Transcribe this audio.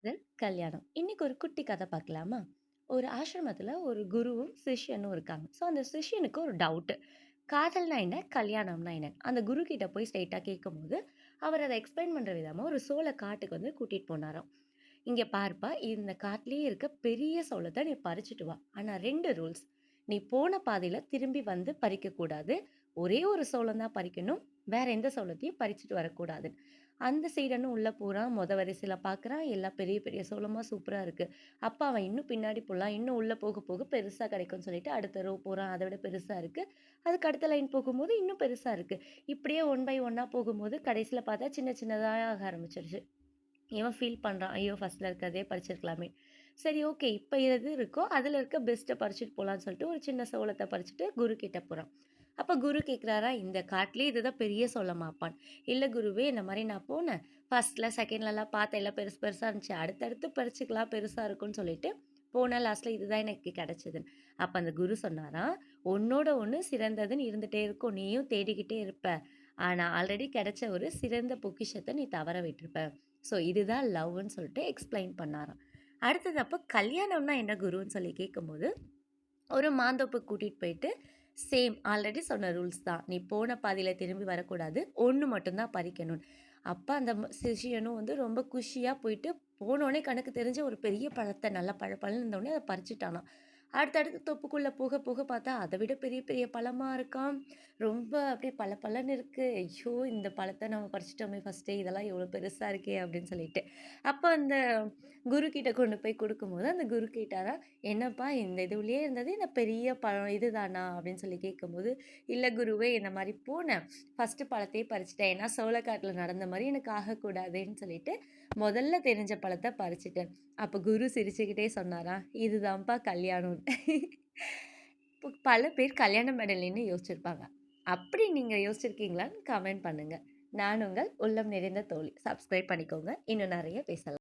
இது கல்யாணம். இன்னைக்கு ஒரு குட்டி கதை பார்க்கலாமா? ஒரு ஆசிரமத்துல ஒரு குருவும், சிஷ்யனும் இருக்காங்க. ஸோ அந்த சிஷ்யனுக்கு ஒரு டவுட்டு. காதல்னா என்ன? கல்யாணம்னா என்ன? அந்த குரு கிட்ட போய் ஸ்ட்ரெயிட்டா கேட்கும்போது, அவர் அத எக்ஸ்பிளைன் பண்ற விதமா ஒரு சோள காட்டுக்கு வந்து கூட்டிட்டு போனாராம். "இங்க பாருப்பா, இந்த காட்டிலேயே இருக்க பெரிய சோளத்த நீ பறிச்சுட்டு வா. ஆனா 2 ரூல்ஸ். நீ போன பாதையில திரும்பி வந்து பறிக்கக்கூடாது. ஒரே ஒரு சோளம் தான் பறிக்கணும். வேற எந்த சோளத்தையும் பறிச்சுட்டு வரக்கூடாது." அந்த சீடனும் உள்ள போறான். வரிசையில பார்க்குறான். எல்லாம் பெரிய பெரிய சோளமா சூப்பரா இருக்கு. அப்ப அவன் இன்னும் பின்னாடி போலாம். இன்னும் உள்ள போக போக பெருசா கிடைக்கும்னு சொல்லிட்டு அடுத்த ரோ போறான். அத விட பெருசா இருக்கு. அதுக்கு அடுத்த லைன் போகும்போது இன்னும் பெருசா இருக்கு. இப்படியே ஒன் பை ஒன்னா போகும்போது கடைசியில பார்த்தா சின்ன சின்னதா ஆக ஆரம்பிச்சுருச்சு. இவன் ஃபீல் பண்றான். ஐயோ! ஃபர்ஸ்ட்ல இருக்கிறதே பறிச்சிருக்கலாமே. சரி ஓகே. இப்ப எது இருக்கோ அதுல இருக்க பெஸ்ட்ட பறிச்சுட்டு போலான்னு சொல்லிட்டு ஒரு சின்ன சோளத்த பறிச்சுட்டு குரு கிட்ட போறான். அப்ப குரு கேட்கிறாரா, "இந்த காட்டுலயே இதுதான் பெரிய சோளமாப்பான்னு?" "இல்ல குருவே, இந்த மாரி நான் போனேன். ஃபர்ஸ்ட்ல, செகண்ட்லலாம் பார்த்தேன். எல்லாம் பெருசு பெருசா இருந்துச்சு. அடுத்தடுத்து பறிச்சுக்கலாம் பெருசா இருக்கும்ன்னு சொல்லிட்டு போனேன். லாஸ்ட்ல இதுதான் எனக்கு கிடைச்சதுன்னு." அப்ப அந்த குரு சொன்னாராம், "ஒண்ணோட ஒண்ணு சிறந்ததுன்னு இருந்துட்டே இருக்கும். நீயும் தேடிக்கிட்டே இருப்ப. ஆனா ஆல்ரெடி கிடைச்ச ஒரு சிறந்த பொக்கிஷத்த நீ தவற விட்டுருப்ப. ஸோ இதுதான் லவ்வுன்னு சொல்லிட்டு எக்ஸ்பிளைன் பண்ணாராம். அடுத்தது அப்ப கல்யாணம்னா என்ன குருன்னு சொல்லி கேட்கும்போது, ஒரு மாந்தோப்புக்கு கூட்டிட்டு போயிட்டு, சேம் ஆல்ரெடி சொன்ன ரூல்ஸ் தான். நீ போன பாதையில திரும்பி வரக்கூடாது. 1 மட்டும் தான் பறிக்கணும்னு. அப்ப அந்த சிஷ்யனும் வந்து ரொம்ப குஷியா போயிட்டு, போனோனே கண்ணுக்கு தெரிஞ்ச ஒரு பெரிய பழத்த நல்லா பழபழன்னு இருந்தோனே அத பறிச்சுட்டானாம். அடுத்தடுத்து தொப்புக்குள்ள போக போக பார்த்தா, அத விட பெரிய பெரிய பழமா இருக்காம். ரொம்ப அப்படியே பளபளன்னு இருக்கு. ஐயோ! இந்த பழத்த நம்ம பறிச்சுட்டோமே ஃபர்ஸ்ட்டே, இதெல்லாம் எவ்வளோ பெருசா இருக்கே அப்படின்னு சொல்லிட்டு. அப்ப அந்த குரு கிட்ட கொண்டு போய் குடுக்கும்போது, அந்த குரு கேட்டாராம், "என்னப்பா இந்த இதுவுலயே இருந்தது இந்த பெரிய பழம் இதுதானா?" அப்படின்னு சொல்லி கேட்கும்போது, "இல்ல குருவே இந்த மாரி போனேன். ஃபர்ஸ்ட்டு பழத்தையே பறிச்சுட்டேன். ஏன்னா சோளக்காட்டுல நடந்த மாரி எனக்கு ஆகக்கூடாதுன்னு சொல்லிட்டு, முதல்ல தெரிஞ்ச பழத்த பறிச்சுட்டேன்." அப்ப குரு சிரிச்சுக்கிட்டே சொன்னாராம், "இதுதான்ப்பா கல்யாணம்ன்னு." இப்ப பல பேர் கல்யாண மேடையில நின்னு யோசிச்சிருப்பாங்க. அப்படி நீங்க யோசிச்சிருக்கீங்களான்னு கமெண்ட் பண்ணுங்க. நான் உங்கள் உள்ளம் நிறைந்த தோழி. சப்ஸ்கிரைப் பண்ணிக்கோங்க. இன்னும் நெறைய பேசலாம்.